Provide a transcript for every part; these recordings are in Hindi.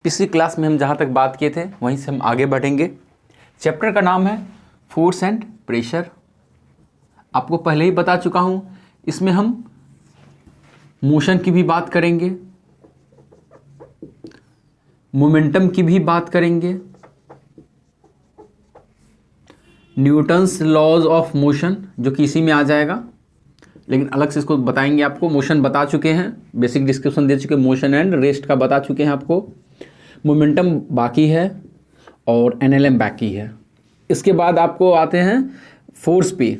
पिछली क्लास में हम जहाँ तक बात किए थे वहीं से हम आगे बढ़ेंगे। चैप्टर का नाम है फोर्स एंड प्रेशर। आपको पहले ही बता चुका हूँ, इसमें हम मोशन की भी बात करेंगे, मोमेंटम की भी बात करेंगे, न्यूटन्स लॉज ऑफ मोशन जो कि इसी में आ जाएगा, लेकिन अलग से इसको बताएंगे आपको। मोशन बता चुके हैं, बेसिक डिस्क्रिप्शन दे चुके, मोशन एंड रेस्ट का बता चुके हैं आपको। मोमेंटम बाकी है और एनएलएम बाकी है। इसके बाद आपको आते हैं फोर्स पे।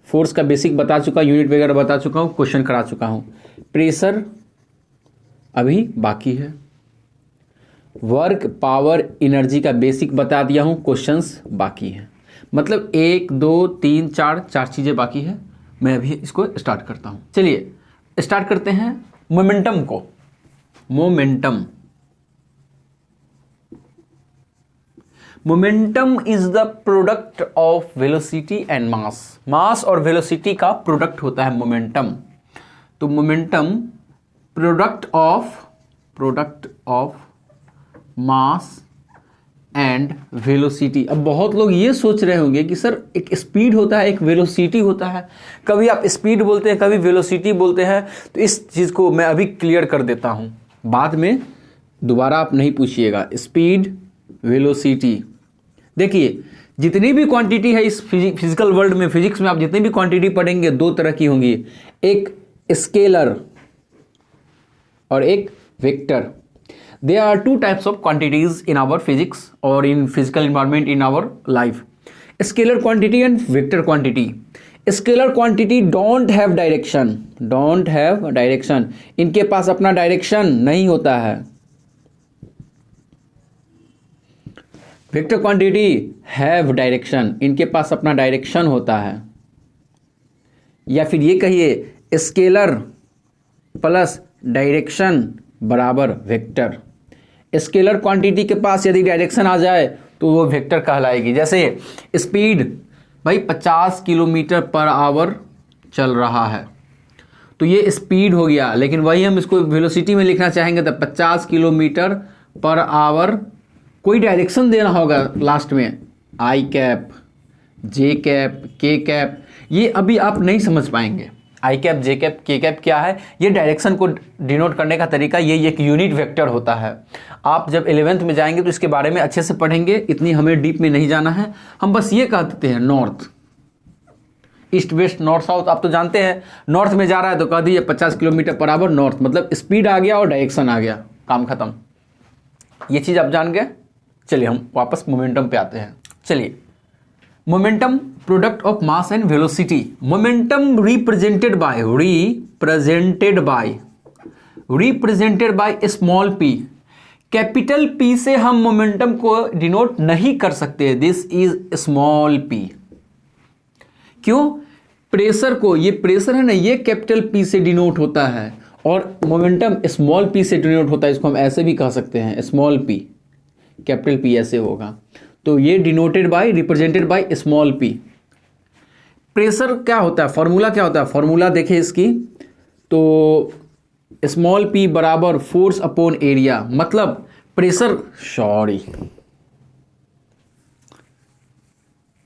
फोर्स का बेसिक बता चुका, यूनिट वगैरह बता चुका हूँ, क्वेश्चन करा चुका हूँ। प्रेशर अभी बाकी है। वर्क, पावर, एनर्जी का बेसिक बता दिया हूँ, क्वेश्चंस बाकी हैं। मतलब 1 2 3 4 चीज़ें बाकी है। मैं अभी इसको स्टार्ट करता हूँ। चलिए स्टार्ट करते हैं मोमेंटम को। Momentum is the product of velocity and mass. Mass और वेलोसिटी का प्रोडक्ट होता है मोमेंटम। तो momentum product of mass and velocity. अब बहुत लोग ये सोच रहे होंगे कि सर एक स्पीड होता है, एक वेलोसिटी होता है, कभी आप स्पीड बोलते हैं, कभी वेलोसिटी बोलते हैं। तो इस चीज़ को मैं अभी क्लियर कर देता हूँ, बाद में दोबारा आप नहीं पूछिएगा। स्पीड, वेलोसिटी, देखिए जितनी भी क्वांटिटी है इस फिजिकल वर्ल्ड में, फिजिक्स में आप जितनी भी क्वांटिटी पढ़ेंगे दो तरह की होंगी, एक स्केलर और एक vector. There are two types of quantities in our physics or in physical environment in our life. Scalar quantity and vector quantity. Scalar quantity don't have direction. इनके पास अपना डायरेक्शन नहीं होता है। वेक्टर क्वांटिटी हैव डायरेक्शन, इनके पास अपना डायरेक्शन होता है। या फिर ये कहिए स्केलर प्लस डायरेक्शन बराबर वेक्टर। स्केलर क्वांटिटी के पास यदि डायरेक्शन आ जाए तो वो वेक्टर कहलाएगी। जैसे स्पीड भाई 50 किलोमीटर पर आवर चल रहा है, तो ये स्पीड हो गया। लेकिन वही हम इसको वेलोसिटी में लिखना चाहेंगे तो 50 किलोमीटर पर आवर, कोई डायरेक्शन देना होगा लास्ट में, आई कैप, जे कैप, के कैप। ये अभी आप नहीं समझ पाएंगे। आई कैप, जे कैप, के कैप क्या है, ये डायरेक्शन को डिनोट करने का तरीका, ये एक यूनिट वेक्टर होता है। आप जब 11th में जाएंगे तो इसके बारे में अच्छे से पढ़ेंगे, इतनी हमें डीप में नहीं जाना है। हम बस ये कह देते हैं north east, west, north south. आप तो जानते हैं नॉर्थ में जा रहा है तो कह दिए 50 किलोमीटर पर आवर नॉर्थ, मतलब स्पीड आ गया और डायरेक्शन आ गया, काम खत्म। ये चीज़ आप जान गए। चलिए हम वापस मोमेंटम पे आते हैं। चलिए, momentum product of mass and velocity. Momentum represented by small P. Capital P से हम मोमेंटम को डिनोट नहीं कर सकते। This is small P. क्यों? प्रेशर को, ये प्रेशर है ना, ये कैपिटल पी से डिनोट होता है और मोमेंटम स्मॉल पी से डिनोट होता है। इसको हम ऐसे भी कह सकते हैं, स्मॉल पी, कैपिटल पी ऐसे होगा। तो ये denoted by, represented by small P. Pressure क्या होता है, फॉर्मूला क्या होता है, फॉर्मूला देखें इसकी, तो स्मॉल पी बराबर फोर्स अपॉन एरिया। मतलब प्रेशर,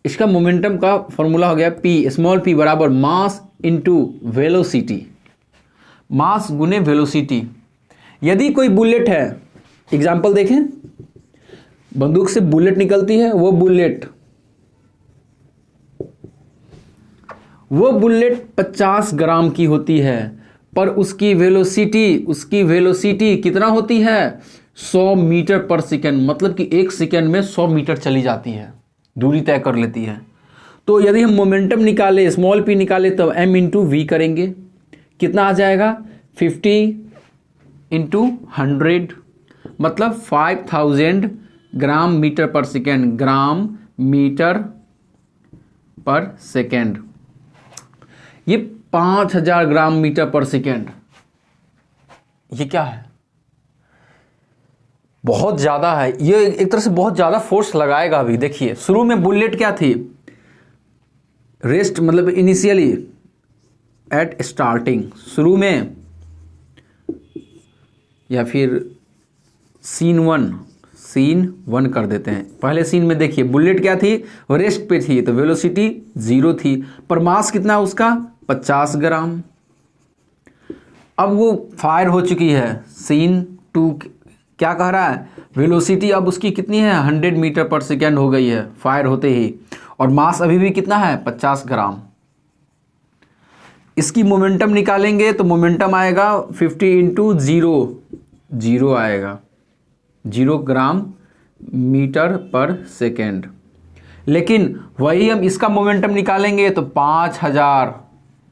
इसका मोमेंटम का फॉर्मूला हो गया पी, स्मॉल पी बराबर मास इंटू वेलोसिटी, मास गुने वेलोसिटी। यदि कोई बुलेट है, एग्जाम्पल देखें, बंदूक से बुलेट निकलती है, वो बुलेट 50 ग्राम की होती है, पर उसकी वेलोसिटी कितना होती है, 100 मीटर पर सेकेंड। मतलब कि 1 सेकेंड में 100 मीटर चली जाती है, दूरी तय कर लेती है। तो यदि हम मोमेंटम निकाले, स्मॉल पी निकाले, तब m इंटू वी करेंगे, कितना आ जाएगा, 50 इंटू 100, मतलब 5000 ग्राम मीटर पर सेकेंड, ग्राम मीटर पर सेकेंड। ये 5000 ग्राम मीटर पर सेकेंड, ये क्या है, बहुत ज्यादा है। ये एक तरह से बहुत ज्यादा फोर्स लगाएगा। अभी देखिए, शुरू में बुलेट क्या थी, रेस्ट, मतलब इनिशियली एट स्टार्टिंग, शुरू में, या फिर सीन वन कर देते हैं। पहले सीन में देखिए बुलेट क्या थी, रेस्ट पे थी, तो वेलोसिटी 0 थी, पर मास कितना है उसका 50 ग्राम। अब वो फायर हो चुकी है, सीन 2 क्या कह रहा है, वेलोसिटी अब उसकी कितनी है 100 मीटर पर सेकेंड हो गई है फायर होते ही, और मास अभी भी कितना है 50 ग्राम। इसकी मोमेंटम निकालेंगे तो मोमेंटम आएगा 50 इंटू 0 आएगा 0 ग्राम मीटर पर सेकेंड। लेकिन वही हम इसका मोमेंटम निकालेंगे तो 5000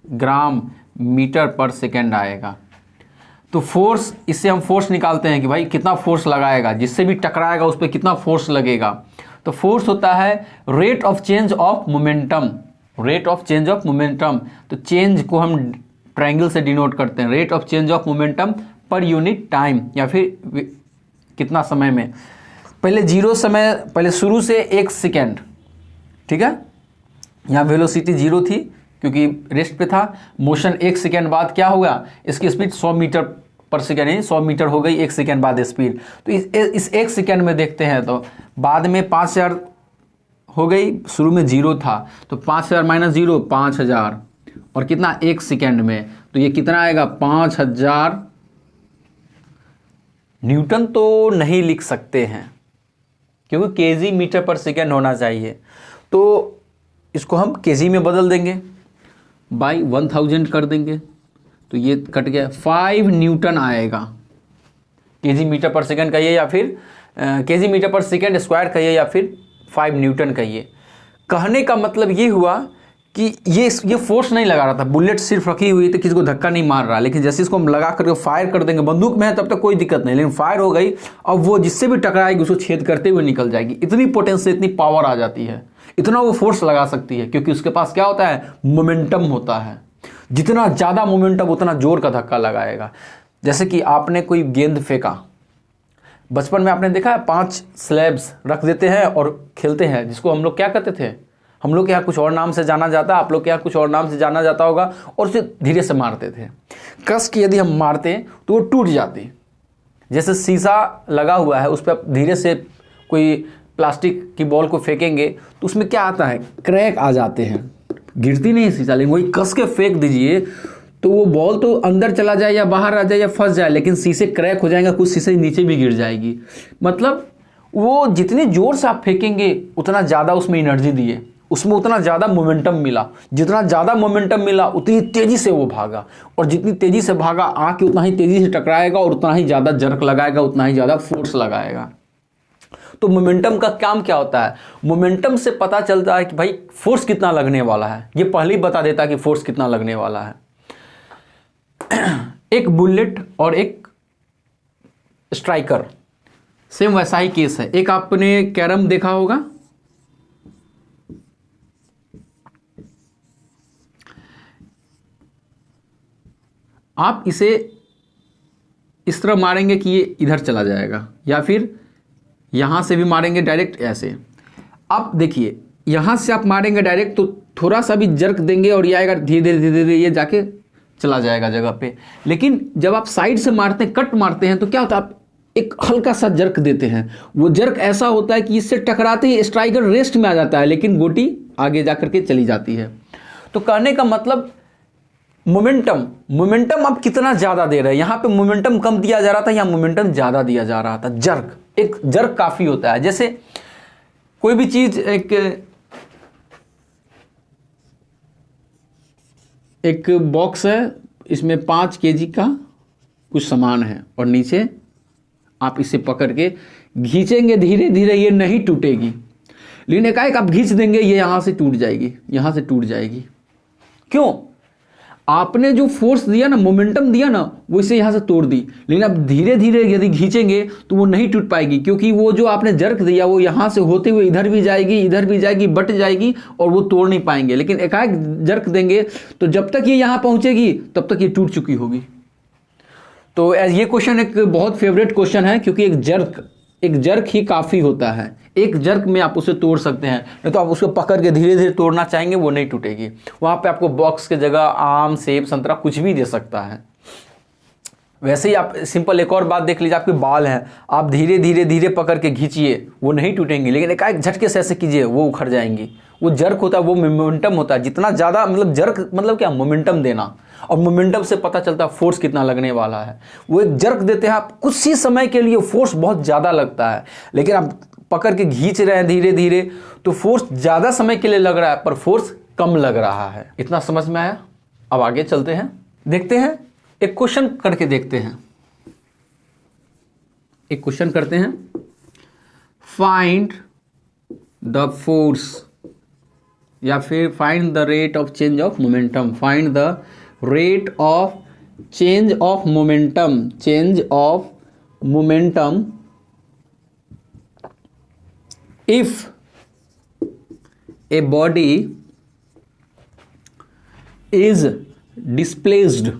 ग्राम मीटर पर सेकेंड आएगा। तो फोर्स, इससे हम फोर्स निकालते हैं कि भाई कितना फोर्स लगाएगा, जिससे भी टकराएगा उस पर कितना फोर्स लगेगा। तो फोर्स होता है rate of change of momentum, rate of change of momentum. तो चेंज को हम ट्रायंगल से डिनोट करते हैं, rate of change of momentum per unit time, या फिर कितना समय में। पहले 0 समय, पहले शुरू से 1 सेकेंड, ठीक है। यहाँ वेलोसिटी 0 थी क्योंकि रेस्ट पे था। मोशन 1 सेकेंड बाद क्या होगा, इसकी स्पीड 100 मीटर पर सेकेंड है, 100 मीटर हो गई 1 सेकेंड बाद स्पीड। तो इस 1 सेकेंड में देखते हैं तो बाद में 5000 हो गई, शुरू में 0 था, तो 5000 माइनस 0 5000, और कितना 1 सेकेंड में, तो ये कितना आएगा 5000 न्यूटन। तो नहीं लिख सकते हैं क्योंकि केजी मीटर पर सेकेंड होना चाहिए, तो इसको हम केजी में बदल देंगे, बाई 1000 कर देंगे, तो ये कट गया 5 न्यूटन आएगा। केजी मीटर पर सेकेंड कहिए या फिर केजी मीटर पर सेकेंड स्क्वायर कहिए या फिर 5 न्यूटन कहिए। कहने का मतलब ये हुआ कि ये फोर्स नहीं लगा रहा था, बुलेट सिर्फ रखी हुई थी, किसी को धक्का नहीं मार रहा, लेकिन जैसे इसको हम लगा करके फायर कर देंगे, बंदूक में है तब तक कोई दिक्कत नहीं, लेकिन फायर हो गई, अब वो जिससे भी टकराएगी उसको छेद करते हुए निकल जाएगी। इतनी पोटेंशियल, इतनी पावर आ जाती है, इतना वो फोर्स लगा सकती है, क्योंकि उसके पास क्या होता है, मोमेंटम होता है। जितना ज़्यादा मोमेंटम उतना जोर का धक्का लगाएगा। जैसे कि आपने कोई गेंद फेंका, बचपन में आपने देखा है 5 स्लैब्स रख देते हैं और खेलते हैं, जिसको हम लोग क्या कहते थे, हम लोग के यहाँ कुछ और नाम से जाना जाता, आप लोग के यहाँ कुछ और नाम से जाना जाता होगा, और उसे धीरे से मारते थे। कस के यदि हम मारते तो वो टूट जाती। जैसे शीशा लगा हुआ है, उस पर धीरे से कोई प्लास्टिक की बॉल को फेंकेंगे तो उसमें क्या आता है, क्रैक आ जाते हैं, गिरती नहीं शीशा, लेकिन वही कस के फेंक दीजिए तो वो बॉल तो अंदर चला जाए या बाहर आ जाए या फंस जाए, लेकिन शीशे क्रैक हो जाएंगे, कुछ शीशे नीचे भी गिर जाएगी। मतलब वो जितने जोर से आप फेंकेंगे उतना ज़्यादा उसमें एनर्जी दिए, उसमें उतना ज़्यादा मोमेंटम मिला, जितना ज़्यादा मोमेंटम मिला उतनी तेज़ी से वो भागा, और जितनी तेज़ी से भागा आके उतना ही तेज़ी से टकराएगा, और उतना ही ज़्यादा जर्क लगाएगा, उतना ही ज़्यादा फोर्स लगाएगा। तो मोमेंटम का काम क्या होता है, मोमेंटम से पता चलता है कि भाई फोर्स कितना लगने वाला है, ये पहले ही बता देता है कि फोर्स कितना लगने वाला है। एक बुलेट और एक स्ट्राइकर, सेम वैसा ही केस है। एक आपने कैरम देखा होगा, आप इसे इस तरह मारेंगे कि ये इधर चला जाएगा, या फिर यहां से भी मारेंगे डायरेक्ट ऐसे। आप देखिए यहां से आप मारेंगे डायरेक्ट तो थोड़ा सा भी जर्क देंगे और ये आएगा धीरे धीरे धीरे धीरे, ये जाके चला जाएगा जगह पे। लेकिन जब आप साइड से मारते हैं, कट मारते हैं, तो क्या होता है, आप एक हल्का सा जर्क देते हैं, वो जर्क ऐसा होता है कि इससे टकराते ही स्ट्राइकर रेस्ट में आ जाता है, लेकिन गोटी आगे जा करके चली जाती है। तो कहने का मतलब मोमेंटम आप कितना ज़्यादा दे रहे हैं, यहाँ पे मोमेंटम कम दिया जा रहा था, यहाँ मोमेंटम ज़्यादा दिया जा रहा था। जर्क, एक जर्क काफ़ी होता है। जैसे कोई भी चीज़, एक बॉक्स है, इसमें 5 केजी का कुछ सामान है, और नीचे आप इसे पकड़ के खींचेंगे धीरे धीरे, ये नहीं टूटेगी, लेकिन एकाएक आप खींच देंगे, ये यहाँ से टूट जाएगी, यहाँ से टूट जाएगी। क्यों? आपने जो फोर्स दिया ना, मोमेंटम दिया ना, वो इसे यहाँ से तोड़ दी। लेकिन आप धीरे धीरे यदि खींचेंगे तो वो नहीं टूट पाएगी, क्योंकि वो जो आपने जर्क दिया वो यहाँ से होते हुए इधर भी जाएगी, इधर भी जाएगी, बट जाएगी, और वो तोड़ नहीं पाएंगे। लेकिन एकाएक जर्क देंगे तो जब तक ये यहाँ पहुँचेगी तब तक ये टूट चुकी होगी। तो ये क्वेश्चन एक बहुत फेवरेट क्वेश्चन है, क्योंकि एक जर्क ही काफ़ी होता है। एक जर्क में आप उसे तोड़ सकते हैं, नहीं तो आप उसको पकड़ के धीरे धीरे तोड़ना चाहेंगे, वो नहीं टूटेगी। वहाँ पे आपको बॉक्स के जगह आम, सेब, संतरा कुछ भी दे सकता है। वैसे ही आप सिंपल एक और बात देख लीजिए, आपके बाल हैं, आप धीरे धीरे धीरे पकड़ के खींचिए, वो नहीं टूटेंगे, लेकिन एक झटके से ऐसे कीजिए वो उखड़ जाएंगी। वो जर्क होता है, वो मोमेंटम होता है। जितना ज़्यादा मतलब जर्क मतलब क्या, मोमेंटम देना, और मोमेंटम से पता चलता है फोर्स कितना लगने वाला है। वो एक जर्क देते हैं आप, कुछ ही समय के लिए फोर्स बहुत ज़्यादा लगता है, लेकिन आप पकड़ के खींच रहे हैं धीरे धीरे तो फोर्स ज़्यादा समय के लिए लग रहा है पर फोर्स कम लग रहा है। इतना समझ में आया? अब आगे चलते हैं, देखते हैं, एक क्वेश्चन करके देखते हैं। एक क्वेश्चन करते हैं, फाइंड द फोर्स या फिर find the rate of change of momentum. Find the rate of change of momentum, change of momentum if a body is displaced,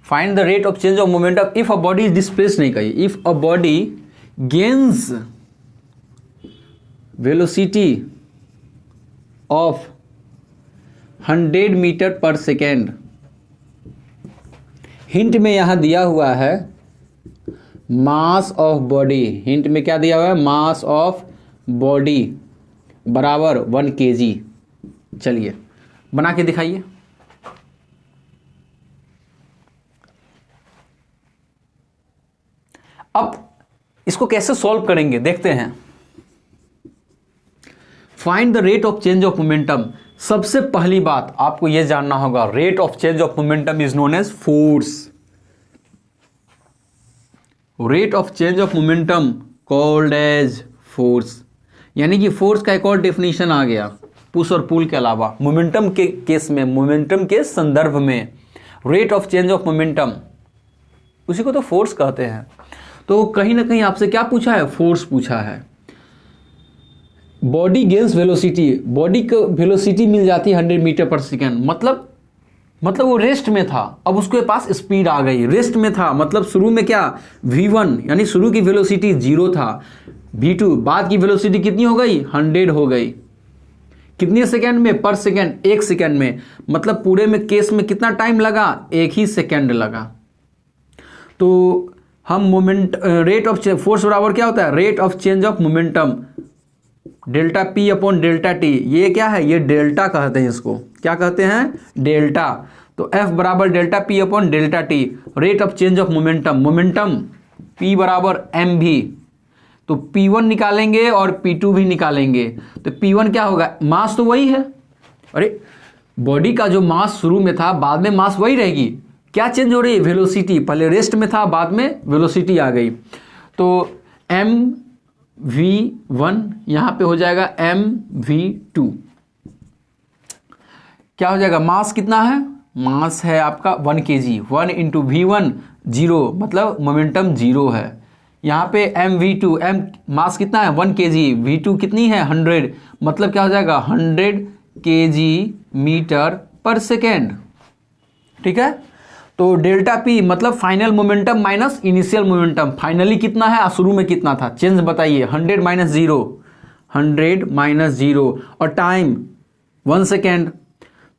find the rate of change of momentum if a body is displaced, नहीं कहिए, if a body gains velocity of 100 metre पर सेकेंड। हिंट में यहां दिया हुआ है मास ऑफ बॉडी, हिंट में क्या दिया हुआ है, मास ऑफ बॉडी बराबर 1 kg। चलिए बना के दिखाइए। अब इसको कैसे सॉल्व करेंगे देखते हैं। Find the rate of change of momentum. सबसे पहली बात आपको यह जानना होगा, rate of change of momentum is known as force. Rate of change of momentum called as force, यानी कि फोर्स का एक और डेफिनेशन आ गया पुश और पुल के अलावा। मोमेंटम के केस में, मोमेंटम के संदर्भ में rate of change of momentum, उसी को तो फोर्स कहते हैं। तो कहीं ना कहीं आपसे क्या पूछा है, फोर्स पूछा है। बॉडी गेन्स वेलोसिटी, बॉडी को वेलोसिटी मिल जाती है 100 मीटर पर सेकेंड, मतलब वो रेस्ट में था, अब उसके पास स्पीड आ गई। रेस्ट में था मतलब शुरू में क्या, v1 यानी शुरू की वेलोसिटी 0 था, v2 बाद की वेलोसिटी कितनी हो गई, 100 हो गई। कितने सेकेंड में, पर सेकेंड, 1 सेकेंड में, मतलब पूरे में केस में कितना टाइम लगा, 1 ही सेकेंड लगा। तो हम मोमेंट रेट ऑफ फोर्स बराबर क्या होता है, rate of change of momentum delta P upon delta T. ये क्या है, ये डेल्टा कहते हैं, इसको क्या कहते हैं, डेल्टा। तो एफ बराबर delta P upon delta T, rate of change of momentum. Momentum P बराबर एम भी, तो P1 निकालेंगे और P2 भी निकालेंगे। तो P1 क्या होगा, मास तो वही है, अरे बॉडी का जो मास शुरू में था बाद में मास वही रहेगी, क्या चेंज हो रही है, वेलोसिटी। पहले रेस्ट में था बाद में वेलोसिटी आ गई। तो mv1 यहां पे हो जाएगा mv2, क्या हो जाएगा, मास कितना है, मास है आपका 1 kg, 1 इंटू v1 0, मतलब मोमेंटम 0 है। यहाँ पे mv2, m मास कितना है 1 kg, v2 कितनी है 100, मतलब क्या हो जाएगा 100 kg मीटर पर सेकेंड। ठीक है, तो डेल्टा पी मतलब final momentum minus initial momentum. Finally कितना है, शुरू में कितना था, चेंज बताइए, 100 माइनस 0, 100 माइनस 0, और टाइम 1 सेकेंड,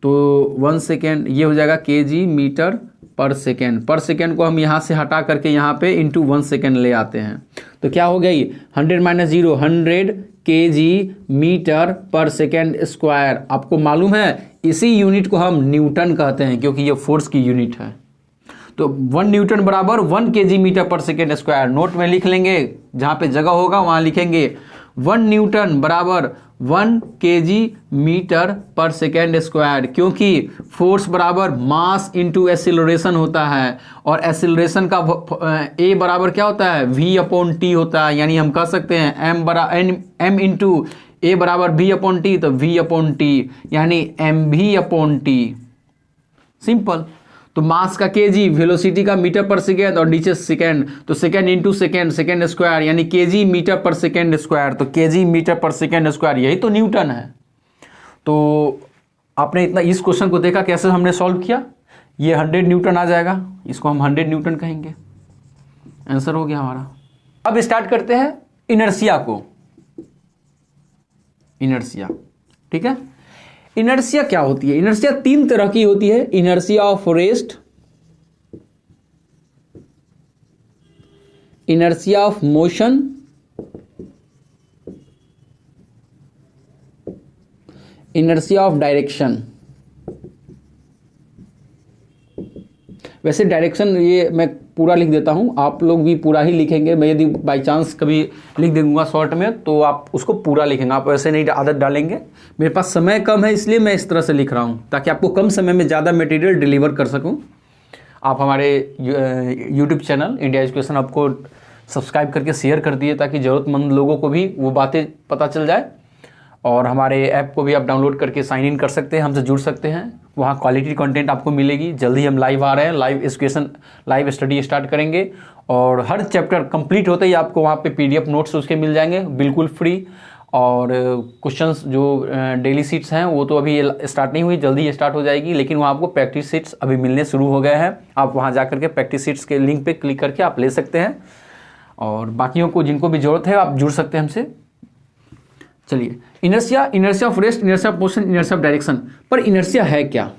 तो 1 सेकेंड ये हो जाएगा kg मीटर पर सेकेंड। पर सेकेंड को हम यहाँ से हटा करके यहाँ पे इंटू 1 सेकेंड ले आते हैं, तो क्या हो गई 100 माइनस 0, 100 kg मीटर पर सेकेंड स्क्वायर। आपको मालूम है इसी यूनिट को हम न्यूटन कहते हैं, क्योंकि ये फोर्स की यूनिट है। तो 1 न्यूटन बराबर 1 kg मीटर पर सेकेंड स्क्वायर। नोट में लिख लेंगे, जहाँ पे जगह होगा वहाँ लिखेंगे 1 न्यूटन बराबर 1 kg मीटर पर सेकेंड स्क्वायर, क्योंकि फोर्स बराबर मास इंटू एसिलरेशन होता है, और एसिलरेशन का ए बराबर क्या होता है, v अपॉन टी होता है। यानी हम कह सकते हैं m इंटू ए बराबर v अपॉन टी, तो v अपॉन टी यानी mv अपॉन टी। सिंपल। तो मास का kg, वेलोसिटी का मीटर पर सेकेंड, और नीचे सेकेंड, तो second into second, second square यानी kg मीटर पर सेकेंड स्क्वायर। तो kg मीटर पर सेकेंड स्क्वायर, यही तो न्यूटन है। तो आपने इतना इस क्वेश्चन को देखा कैसे हमने सॉल्व किया, ये 100 न्यूटन आ जाएगा, इसको हम 100 न्यूटन कहेंगे। आंसर हो गया हमारा। अब स्टार्ट करते हैं इनर्शिया को। इनर्शिया, ठीक है, इनर्शिया क्या होती है? इनर्शिया 3 तरह की होती है। Inertia of rest, inertia of motion, inertia of direction. वैसे डायरेक्शन ये मैं पूरा लिख देता हूँ, आप लोग भी पूरा ही लिखेंगे। मैं यदि बाई चांस कभी लिख दूंगा शॉर्ट में तो आप उसको पूरा लिखेंगे, आप ऐसे नहीं आदत डालेंगे। मेरे पास समय कम है इसलिए मैं इस तरह से लिख रहा हूँ, ताकि आपको कम समय में ज़्यादा मटेरियल डिलीवर कर सकूँ। आप हमारे YouTube channel India education hub को सब्सक्राइब करके शेयर कर दिए, ताकि ज़रूरतमंद लोगों को भी वो बातें पता चल जाए। और हमारे ऐप को भी आप डाउनलोड करके साइन इन कर सकते हैं, हमसे जुड़ सकते हैं। वहाँ क्वालिटी कंटेंट आपको मिलेगी। जल्दी हम लाइव आ रहे हैं, live education live study start करेंगे, और हर चैप्टर कंप्लीट होते ही आपको वहाँ पे PDF नोट्स उसके मिल जाएंगे बिल्कुल फ्री। और क्वेश्चंस जो डेली सीट्स हैं वो तो अभी स्टार्ट नहीं हुई, जल्दी स्टार्ट हो जाएगी, लेकिन वहाँ आपको प्रैक्टिस सीट्स अभी मिलने शुरू हो गए हैं। आप वहाँ जा करके प्रैक्टिस सीट्स के लिंक पे क्लिक करके आप ले सकते हैं, और बाकियों को जिनको भी ज़रूरत है आप जुड़ सकते हैं हमसे। चलिए, inertia, inertia of rest, inertia of motion, inertia of direction. पर इनर्शिया है क्या,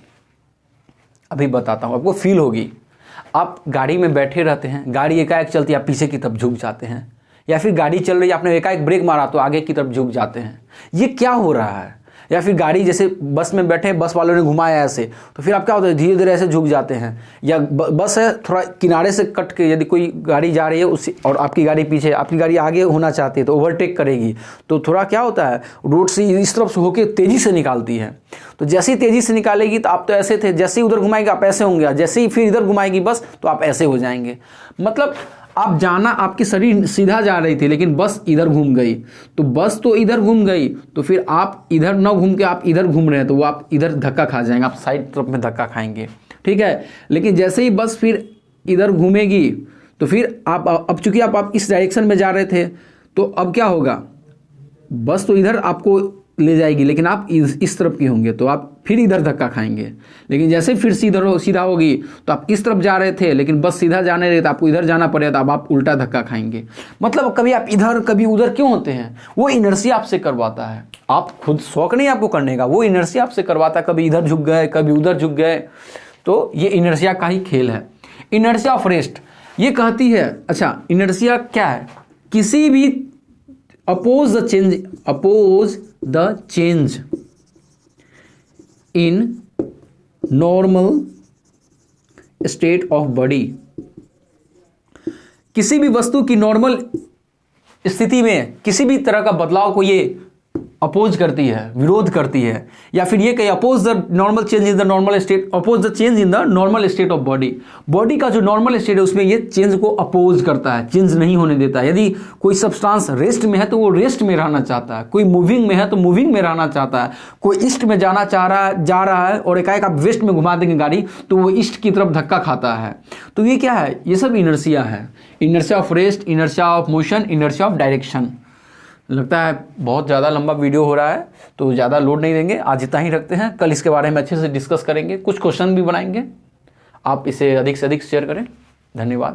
अभी बताता हूँ, आपको फील होगी। आप गाड़ी में बैठे रहते हैं, गाड़ी एकाएक चलती है, आप पीछे की तरफ झुक जाते हैं, या फिर गाड़ी चल रही है, आपने एकाएक ब्रेक मारा तो आगे की तरफ झुक जाते हैं। ये क्या हो रहा है? या फिर गाड़ी जैसे बस में बैठे, बस वालों ने घुमाया ऐसे, तो फिर आप क्या होता है, धीरे धीरे ऐसे झुक जाते हैं। या बस है थोड़ा किनारे से कट के, यदि कोई गाड़ी जा रही है उससे, और आपकी गाड़ी पीछे, आपकी गाड़ी आगे होना चाहती है तो ओवरटेक करेगी, तो थोड़ा क्या होता है, रोड से इस तरफ से होकर तेज़ी से निकालती है। तो जैसे ही तेज़ी से निकालेगी तो आप तो ऐसे थे, जैसे ही उधर घुमाएगी आप ऐसे होंगे, जैसे ही फिर इधर घुमाएगी बस तो आप ऐसे हो जाएंगे। मतलब आप जाना, आपकी शरीर सीधा जा रही थी लेकिन बस इधर घूम गई, तो बस तो इधर घूम गई, तो फिर आप इधर न घूम के आप इधर घूम रहे हैं, तो वो आप इधर धक्का खा जाएंगे, आप साइड तरफ में धक्का खाएंगे, ठीक है। लेकिन जैसे ही बस फिर इधर घूमेगी तो फिर आप, अब चूंकि आप इस डायरेक्शन में जा रहे थे, तो अब क्या होगा, बस तो इधर आपको ले जाएगी लेकिन आप इस तरफ की होंगे, तो आप फिर इधर धक्का खाएंगे। लेकिन जैसे फिर सीधा होगी तो आप इस तरफ जा रहे थे लेकिन बस सीधा जाने रहे तो आपको इधर जाना पड़ेगा, तो अब आप उल्टा धक्का खाएंगे। मतलब कभी आप इधर कभी उधर क्यों होते हैं? वो इनर्शिया आपसे करवाता है, आप खुद शौक नहीं आपको करने का, वो इनर्शिया आपसे करवाता है। कभी इधर झुक गए, कभी उधर झुक गए, तो ये इनर्शिया का ही खेल है। इनर्शिया ऑफ रेस्ट ये कहती है, अच्छा इनर्शिया क्या है, किसी भी oppose the change in normal state of body। किसी भी वस्तु की नॉर्मल स्थिति में किसी भी तरह का बदलाव को ये अपोज करती है, विरोध करती है। या फिर ये कहे oppose the normal change in the normal state, oppose the change in the normal state of body. Body का जो नॉर्मल स्टेट है उसमें ये चेंज को अपोज करता है, चेंज नहीं होने देता है। यदि कोई सब्सटेंस रेस्ट में है तो वो रेस्ट में रहना चाहता है, कोई मूविंग में है तो मूविंग में रहना चाहता है, कोई ईस्ट में जाना जा रहा है और एकाएक आप वेस्ट में घुमा देंगे गाड़ी तो वो ईस्ट की तरफ धक्का खाता है। तो ये क्या है, ये सब इनर्शिया है। Inertia of rest, inertia of motion, inertia of direction. लगता है बहुत ज़्यादा लंबा वीडियो हो रहा है तो ज़्यादा लोड नहीं देंगे, आज इतना ही रखते हैं। कल इसके बारे में अच्छे से डिस्कस करेंगे, कुछ क्वेश्चन भी बनाएंगे। आप इसे अधिक से अधिक शेयर करें। धन्यवाद।